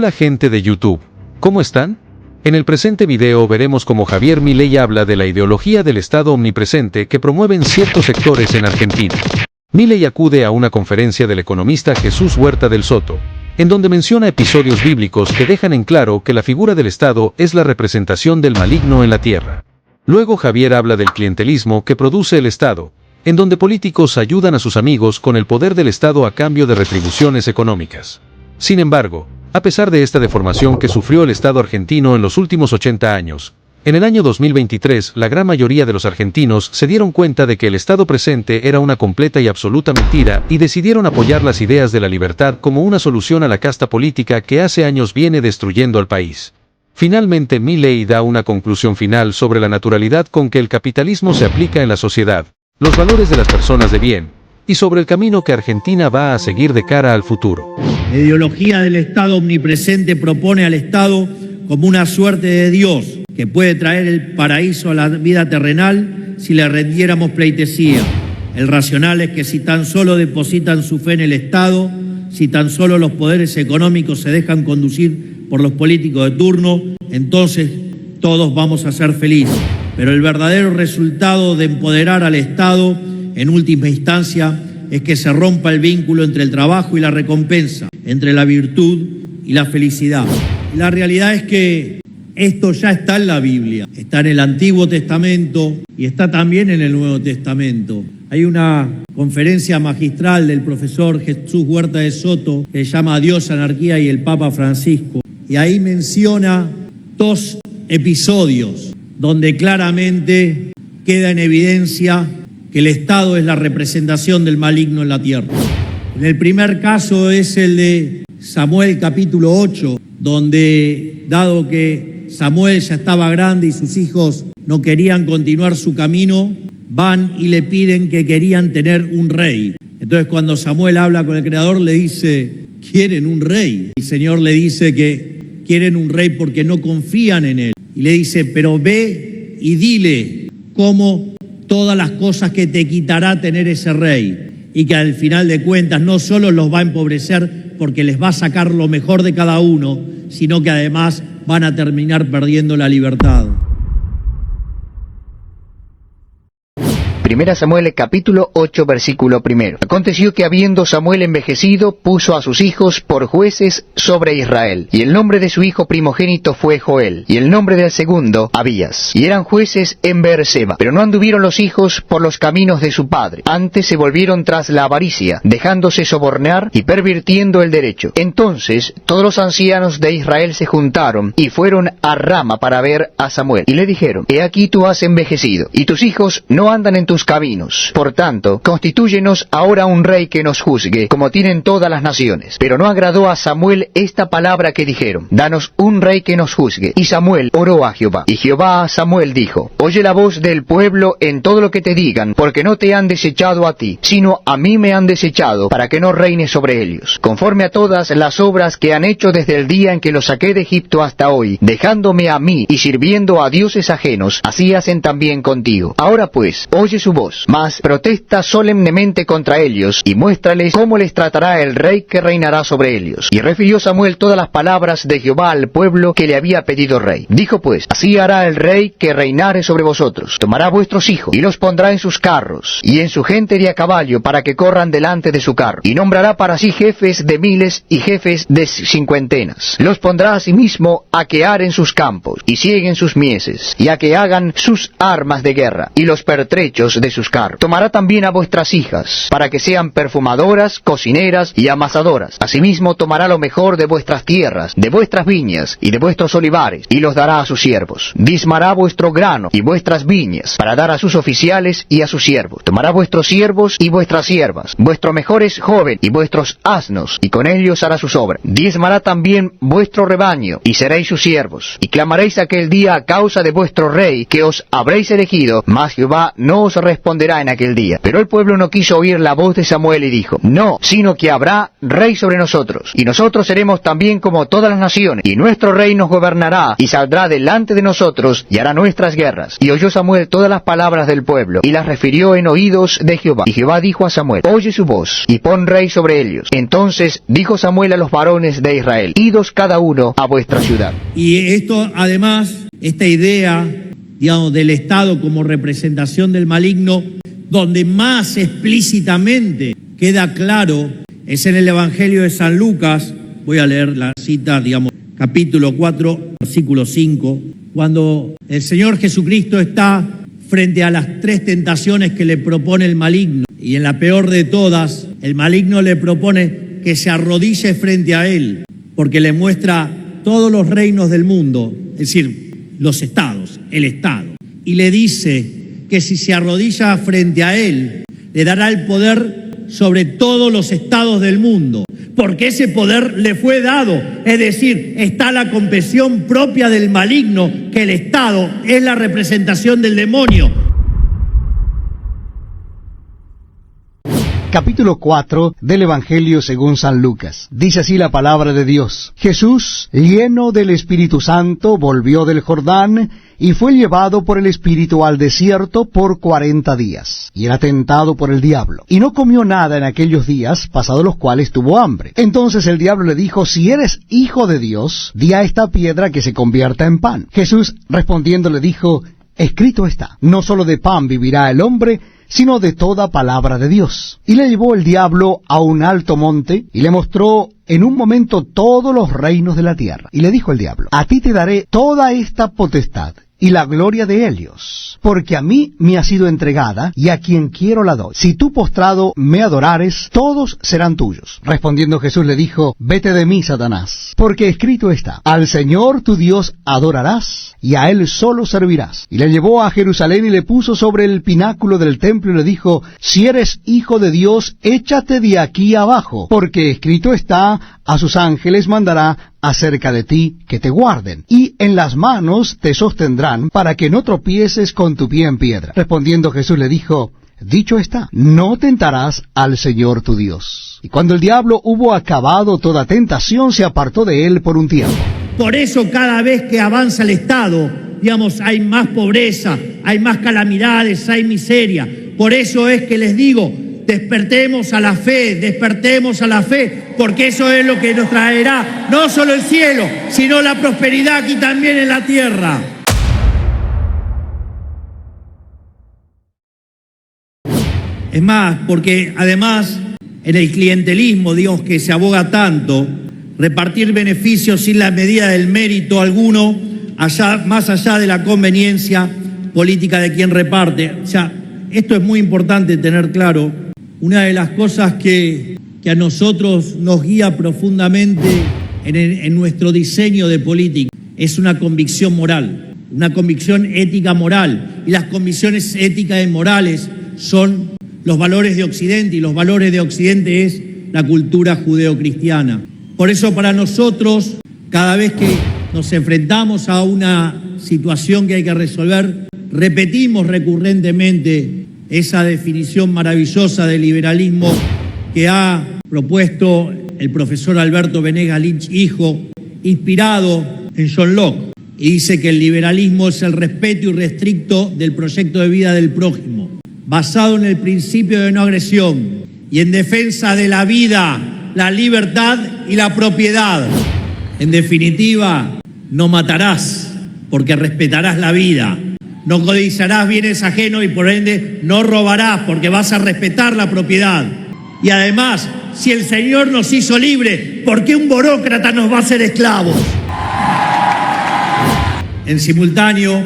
Hola gente de YouTube, ¿cómo están? En el presente video veremos cómo Javier Milei habla de la ideología del Estado omnipresente que promueven ciertos sectores en Argentina. Milei acude a una conferencia del economista Jesús Huerta del Soto, en donde menciona episodios bíblicos que dejan en claro que la figura del Estado es la representación del maligno en la tierra. Luego Javier habla del clientelismo que produce el Estado, en donde políticos ayudan a sus amigos con el poder del Estado a cambio de retribuciones económicas. Sin embargo, a pesar de esta deformación que sufrió el Estado argentino en los últimos 80 años, en el año 2023 la gran mayoría de los argentinos se dieron cuenta de que el Estado presente era una completa y absoluta mentira y decidieron apoyar las ideas de la libertad como una solución a la casta política que hace años viene destruyendo al país. Finalmente Milei da una conclusión final sobre la naturalidad con que el capitalismo se aplica en la sociedad, los valores de las personas de bien, y sobre el camino que Argentina va a seguir de cara al futuro. La ideología del Estado omnipresente propone al Estado como una suerte de Dios que puede traer el paraíso a la vida terrenal si le rendiéramos pleitesía. El racional es que si tan solo depositan su fe en el Estado, si tan solo los poderes económicos se dejan conducir por los políticos de turno, entonces todos vamos a ser felices. Pero el verdadero resultado de empoderar al Estado, en última instancia, es que se rompa el vínculo entre el trabajo y la recompensa, entre la virtud y la felicidad. Y la realidad es que esto ya está en la Biblia, está en el Antiguo Testamento y está también en el Nuevo Testamento. Hay una conferencia magistral del profesor Jesús Huerta de Soto que se llama Dios, Anarquía y el Papa Francisco, y ahí menciona dos episodios donde claramente queda en evidencia que el Estado es la representación del maligno en la tierra. En el primer caso es el de Samuel capítulo 8, donde, dado que Samuel ya estaba grande y sus hijos no querían continuar su camino, van y le piden que querían tener un rey. Entonces cuando Samuel habla con el Creador le dice, ¿quieren un rey? El Señor le dice que quieren un rey porque no confían en él. Y le dice, pero ve y dile cómo todas las cosas que te quitará tener ese rey, y que al final de cuentas no solo los va a empobrecer porque les va a sacar lo mejor de cada uno, sino que además van a terminar perdiendo la libertad. Primera Samuel capítulo 8 versículo 1. Aconteció que habiendo Samuel envejecido, puso a sus hijos por jueces sobre Israel. Y el nombre de su hijo primogénito fue Joel, y el nombre del segundo Abías. Y eran jueces en Beerseba. Pero no anduvieron los hijos por los caminos de su padre. Antes se volvieron tras la avaricia, dejándose sobornar y pervirtiendo el derecho. Entonces todos los ancianos de Israel se juntaron y fueron a Rama para ver a Samuel. Y le dijeron, he aquí tú has envejecido, y tus hijos no andan en tus caminos. Por tanto, constitúyenos ahora un rey que nos juzgue, como tienen todas las naciones. Pero no agradó a Samuel esta palabra que dijeron, danos un rey que nos juzgue. Y Samuel oró a Jehová. Y Jehová a Samuel dijo, oye la voz del pueblo en todo lo que te digan, porque no te han desechado a ti, sino a mí me han desechado, para que no reine sobre ellos, conforme a todas las obras que han hecho desde el día en que los saqué de Egipto hasta hoy, dejándome a mí y sirviendo a dioses ajenos, así hacen también contigo. Ahora pues, oye su voz, mas protesta solemnemente contra ellos, y muéstrales cómo les tratará el rey que reinará sobre ellos. Y refirió Samuel todas las palabras de Jehová al pueblo que le había pedido rey. Dijo pues, así hará el rey que reinare sobre vosotros. Tomará vuestros hijos, y los pondrá en sus carros, y en su gente de a caballo, para que corran delante de su carro. Y nombrará para sí jefes de miles y jefes de cincuentenas. Los pondrá asimismo a que aren sus campos, y sieguen sus mieses, y a que hagan sus armas de guerra, y los pertrechos de sus carros. Tomará también a vuestras hijas, para que sean perfumadoras, cocineras y amasadoras. Asimismo tomará lo mejor de vuestras tierras, de vuestras viñas y de vuestros olivares, y los dará a sus siervos. Diezmará vuestro grano y vuestras viñas, para dar a sus oficiales y a sus siervos. Tomará vuestros siervos y vuestras siervas, vuestros mejores joven y vuestros asnos, y con ellos hará sus obras. Diezmará también vuestro rebaño, y seréis sus siervos. Y clamaréis aquel día a causa de vuestro rey, que os habréis elegido, mas Jehová no os responderá en aquel día. Pero el pueblo no quiso oír la voz de Samuel y dijo, no, sino que habrá rey sobre nosotros, y nosotros seremos también como todas las naciones, y nuestro rey nos gobernará, y saldrá delante de nosotros, y hará nuestras guerras. Y oyó Samuel todas las palabras del pueblo, y las refirió en oídos de Jehová. Y Jehová dijo a Samuel, oye su voz, y pon rey sobre ellos. Entonces dijo Samuel a los varones de Israel, idos cada uno a vuestra ciudad. Y esto, además, esta idea, digamos, del Estado como representación del maligno, donde más explícitamente queda claro, es en el Evangelio de San Lucas. Voy a leer la cita, digamos, capítulo 4, versículo 5, cuando el Señor Jesucristo está frente a las tres tentaciones que le propone el maligno, y en la peor de todas, el maligno le propone que se arrodille frente a él, porque le muestra todos los reinos del mundo, es decir, los estados, el Estado, y le dice que si se arrodilla frente a él, le dará el poder sobre todos los estados del mundo, porque ese poder le fue dado, es decir, está la confesión propia del maligno, que el Estado es la representación del demonio. Capítulo 4 del Evangelio según San Lucas. Dice así la palabra de Dios. Jesús, lleno del Espíritu Santo, volvió del Jordán y fue llevado por el Espíritu al desierto por 40 días. Y era tentado por el diablo. Y no comió nada en aquellos días, pasados los cuales tuvo hambre. Entonces el diablo le dijo, si eres hijo de Dios, di a esta piedra que se convierta en pan. Jesús respondiendo le dijo, escrito está, no solo de pan vivirá el hombre, sino de toda palabra de Dios. Y le llevó el diablo a un alto monte, y le mostró en un momento todos los reinos de la tierra. Y le dijo el diablo, a ti te daré toda esta potestad, y la gloria de ellos, porque a mí me ha sido entregada, y a quien quiero la doy. Si tú postrado me adorares, todos serán tuyos. Respondiendo Jesús le dijo, vete de mí, Satanás, porque escrito está, al Señor tu Dios adorarás, y a Él solo servirás. Y le llevó a Jerusalén y le puso sobre el pináculo del templo y le dijo, si eres hijo de Dios, échate de aquí abajo, porque escrito está, a sus ángeles mandará acerca de ti que te guarden, y en las manos te sostendrán para que no tropieces con tu pie en piedra. Respondiendo Jesús le dijo, dicho está, no tentarás al Señor tu Dios. Y cuando el diablo hubo acabado toda tentación, se apartó de él por un tiempo. Por eso cada vez que avanza el Estado, digamos, hay más pobreza, hay más calamidades, hay miseria. Por eso es que les digo, despertemos a la fe, porque eso es lo que nos traerá no solo el cielo, sino la prosperidad aquí también en la tierra. Es más, porque además en el clientelismo, digamos, que se aboga tanto, repartir beneficios sin la medida del mérito alguno, más allá de la conveniencia política de quien reparte. O sea, esto es muy importante tener claro. Una de las cosas que a nosotros nos guía profundamente en nuestro diseño de política es una convicción moral, una convicción ética moral. Y las convicciones éticas y morales son los valores de Occidente, y los valores de Occidente es la cultura judeocristiana. Por eso para nosotros, cada vez que nos enfrentamos a una situación que hay que resolver, repetimos recurrentemente esa definición maravillosa del liberalismo que ha propuesto el profesor Alberto Venegas Lynch, hijo, inspirado en John Locke. Y dice que el liberalismo es el respeto irrestricto del proyecto de vida del prójimo, basado en el principio de no agresión y en defensa de la vida, la libertad y la propiedad. En definitiva, no matarás porque respetarás la vida. No codiciarás bienes ajenos y por ende no robarás porque vas a respetar la propiedad. Y además, si el Señor nos hizo libres, ¿por qué un burócrata nos va a hacer esclavos? En simultáneo,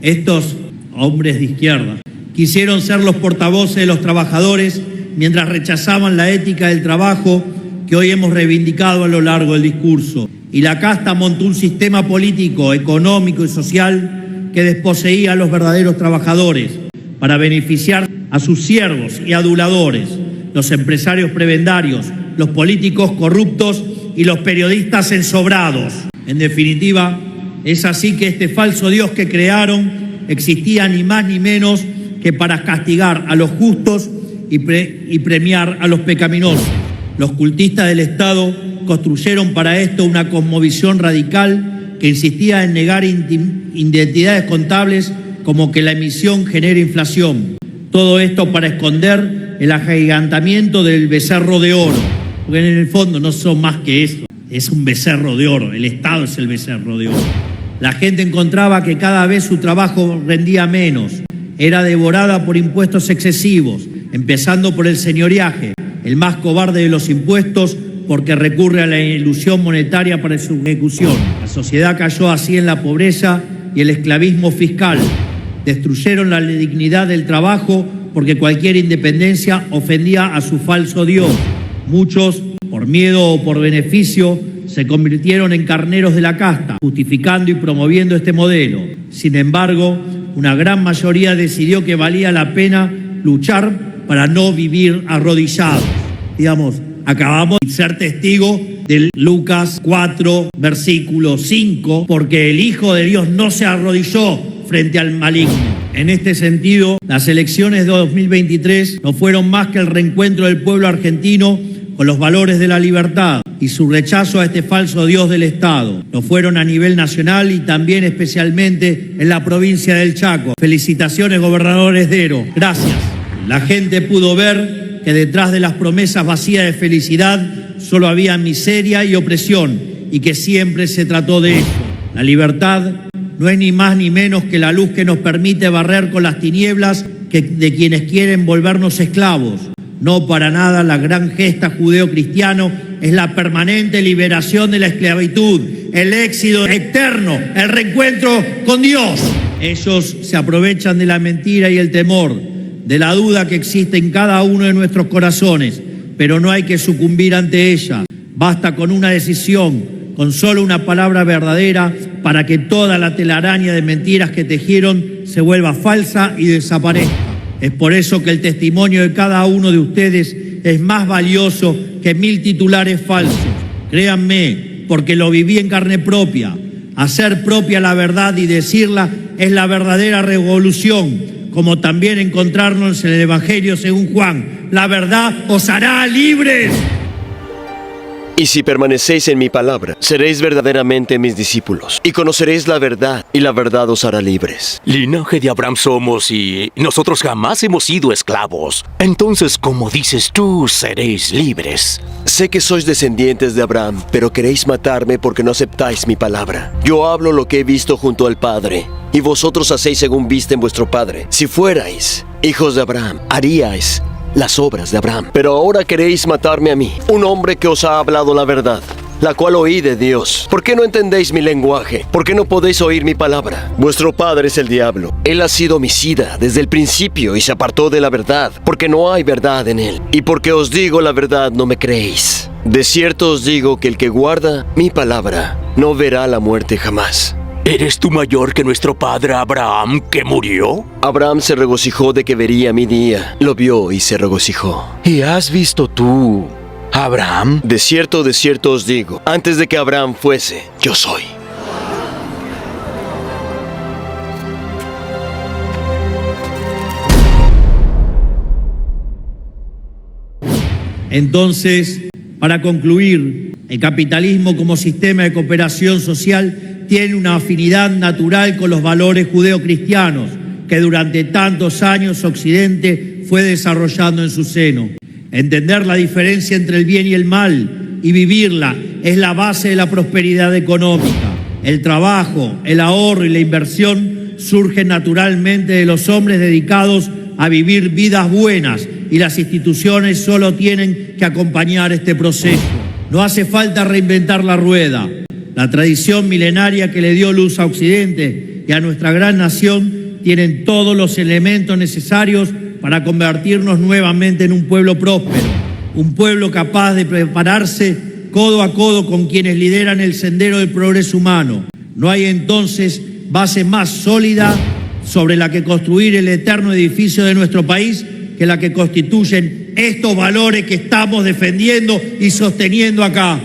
estos hombres de izquierda quisieron ser los portavoces de los trabajadores mientras rechazaban la ética del trabajo que hoy hemos reivindicado a lo largo del discurso. Y la casta montó un sistema político, económico y social que desposeía a los verdaderos trabajadores para beneficiar a sus siervos y aduladores, los empresarios prebendarios, los políticos corruptos y los periodistas ensobrados. En definitiva, es así que este falso Dios que crearon existía ni más ni menos que para castigar a los justos y premiar a los pecaminosos. Los cultistas del Estado construyeron para esto una cosmovisión radical que insistía en negar identidades contables como que la emisión genera inflación. Todo esto para esconder el agigantamiento del becerro de oro, porque en el fondo no son más que eso, es un becerro de oro, el Estado es el becerro de oro. La gente encontraba que cada vez su trabajo rendía menos, era devorada por impuestos excesivos, empezando por el señoriaje, el más cobarde de los impuestos porque recurre a la ilusión monetaria para su ejecución. La sociedad cayó así en la pobreza y el esclavismo fiscal. Destruyeron la dignidad del trabajo porque cualquier independencia ofendía a su falso Dios. Muchos, por miedo o por beneficio, se convirtieron en carneros de la casta, justificando y promoviendo este modelo. Sin embargo, una gran mayoría decidió que valía la pena luchar para no vivir arrodillados. Digamos, acabamos de ser testigos de Lucas 4, versículo 5, porque el Hijo de Dios no se arrodilló frente al maligno. En este sentido, las elecciones de 2023 no fueron más que el reencuentro del pueblo argentino con los valores de la libertad y su rechazo a este falso Dios del Estado. Lo fueron a nivel nacional y también especialmente en la provincia del Chaco. Felicitaciones, gobernador Esdero. Gracias. La gente pudo ver que detrás de las promesas vacías de felicidad solo había miseria y opresión y que siempre se trató de eso. La libertad no es ni más ni menos que la luz que nos permite barrer con las tinieblas de quienes quieren volvernos esclavos. No para nada la gran gesta judeo-cristiano es la permanente liberación de la esclavitud, el éxodo eterno, el reencuentro con Dios. Ellos se aprovechan de la mentira y el temor, de la duda que existe en cada uno de nuestros corazones, pero no hay que sucumbir ante ella. Basta con una decisión, con solo una palabra verdadera, para que toda la telaraña de mentiras que tejieron se vuelva falsa y desaparezca. Es por eso que el testimonio de cada uno de ustedes es más valioso que 1000 titulares falsos. Créanme, porque lo viví en carne propia. Hacer propia la verdad y decirla es la verdadera revolución, como también encontrarnos en el Evangelio según Juan. La verdad os hará libres. Y si permanecéis en mi palabra, seréis verdaderamente mis discípulos, y conoceréis la verdad, y la verdad os hará libres. Linaje de Abraham somos, y nosotros jamás hemos sido esclavos. Entonces, como dices tú, seréis libres. Sé que sois descendientes de Abraham, pero queréis matarme porque no aceptáis mi palabra. Yo hablo lo que he visto junto al Padre, y vosotros hacéis según viste en vuestro Padre. Si fuerais hijos de Abraham, haríais las obras de Abraham. Pero ahora queréis matarme a mí, un hombre que os ha hablado la verdad, la cual oí de Dios. ¿Por qué no entendéis mi lenguaje? ¿Por qué no podéis oír mi palabra? Vuestro padre es el diablo. Él ha sido homicida desde el principio y se apartó de la verdad, porque no hay verdad en él. Y porque os digo la verdad, no me creéis. De cierto os digo que el que guarda mi palabra no verá la muerte jamás. ¿Eres tú mayor que nuestro padre Abraham, que murió? Abraham se regocijó de que vería mi día. Lo vio y se regocijó. ¿Y has visto tú, Abraham? De cierto os digo, antes de que Abraham fuese, yo soy. Entonces, para concluir, el capitalismo como sistema de cooperación social tiene una afinidad natural con los valores judeocristianos que durante tantos años Occidente fue desarrollando en su seno. Entender la diferencia entre el bien y el mal y vivirla es la base de la prosperidad económica. El trabajo, el ahorro y la inversión surgen naturalmente de los hombres dedicados a vivir vidas buenas y las instituciones solo tienen que acompañar este proceso. No hace falta reinventar la rueda. La tradición milenaria que le dio luz a Occidente y a nuestra gran nación tienen todos los elementos necesarios para convertirnos nuevamente en un pueblo próspero, un pueblo capaz de prepararse codo a codo con quienes lideran el sendero del progreso humano. No hay entonces base más sólida sobre la que construir el eterno edificio de nuestro país que la que constituyen estos valores que estamos defendiendo y sosteniendo acá.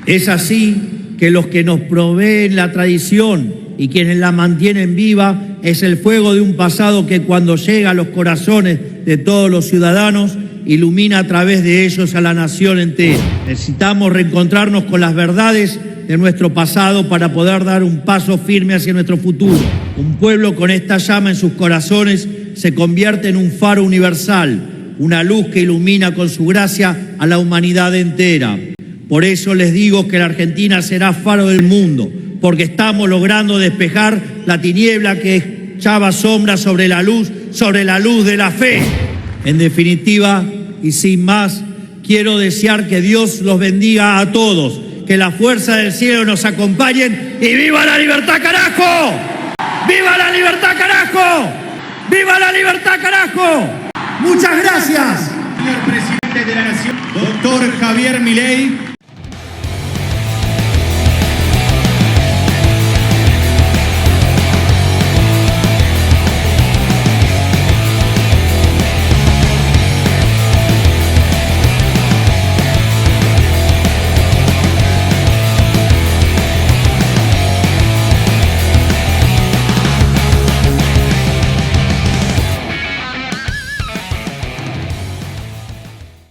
Es así que los que nos proveen la tradición y quienes la mantienen viva es el fuego de un pasado que cuando llega a los corazones de todos los ciudadanos ilumina a través de ellos a la nación entera. Necesitamos reencontrarnos con las verdades de nuestro pasado para poder dar un paso firme hacia nuestro futuro. Un pueblo con esta llama en sus corazones se convierte en un faro universal, una luz que ilumina con su gracia a la humanidad entera. Por eso les digo que la Argentina será faro del mundo, porque estamos logrando despejar la tiniebla que echaba sombra sobre la luz de la fe. En definitiva, y sin más, quiero desear que Dios los bendiga a todos, que la fuerza del cielo nos acompañen y ¡viva la libertad, carajo! ¡Viva la libertad, carajo! ¡Viva la libertad, carajo! ¡Muchas gracias! Señor presidente de la Nación, doctor Javier Milei.